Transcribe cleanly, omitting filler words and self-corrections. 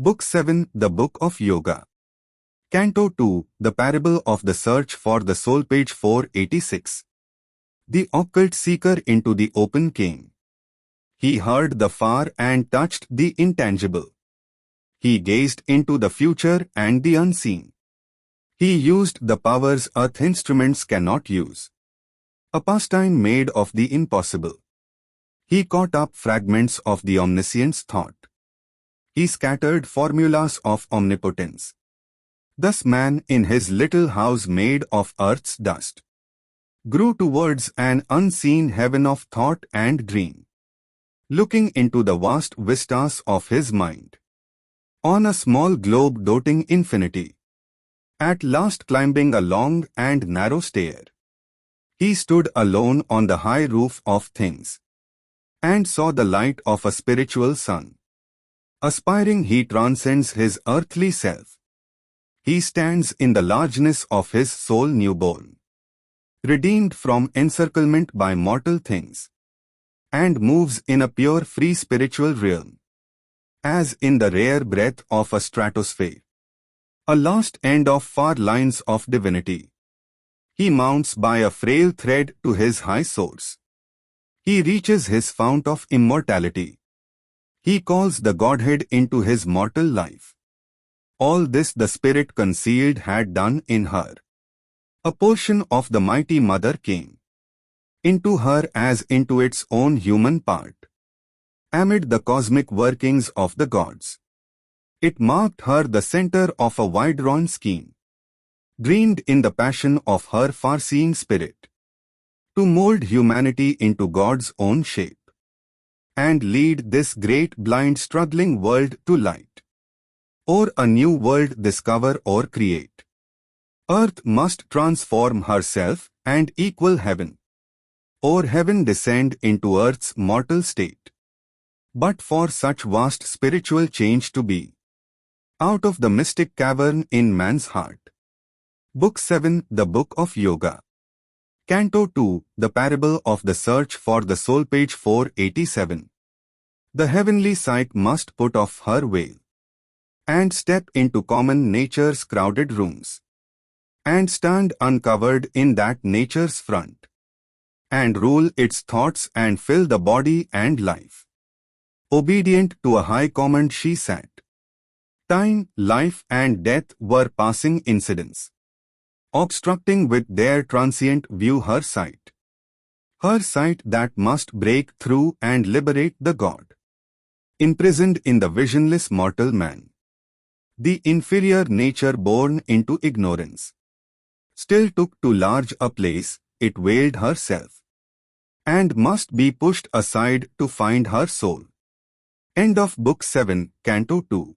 Book 7, The Book of Yoga. Canto 2, The Parable of the Search for the Soul, page 486. The occult seeker into the open came. He heard the far and touched the intangible. He gazed into the future and the unseen. He used the powers earth instruments cannot use. A pastime made of the impossible. He caught up fragments of the omniscient's thought. He scattered formulas of omnipotence. Thus man in his little house made of earth's dust grew towards an unseen heaven of thought and dream, looking into the vast vistas of his mind. On a small globe doting infinity, at last climbing a long and narrow stair, he stood alone on the high roof of things, and saw the light of a spiritual sun. Aspiring, he transcends his earthly self. He stands in the largeness of his soul newborn, redeemed from encirclement by mortal things, and moves in a pure free spiritual realm, as in the rare breath of a stratosphere, a last end of far lines of divinity. He mounts by a frail thread to his high source. He reaches his fount of immortality. He calls the Godhead into his mortal life. All this the Spirit concealed had done in her. A portion of the mighty Mother came into her as into its own human part, amid the cosmic workings of the gods. It marked her the center of a wide-run scheme, dreamed in the passion of her far-seeing spirit, to mold humanity into God's own shape, and lead this great blind struggling world to light, or a new world discover or create. Earth must transform herself and equal heaven, or heaven descend into earth's mortal state. But for such vast spiritual change to be, out of the mystic cavern in man's heart. Book 7, The Book of Yoga. Canto 2, The Parable of the Search for the Soul, page 487. The heavenly sight must put off her veil, and step into common nature's crowded rooms, and stand uncovered in that nature's front, and rule its thoughts and fill the body and life. Obedient to a high command she sat. Time, life and death were passing incidents, obstructing with their transient view her sight that must break through and liberate the God, imprisoned in the visionless mortal man. The inferior nature born into ignorance still took too large a place, it veiled herself, and must be pushed aside to find her soul. End of Book 7, Canto 2.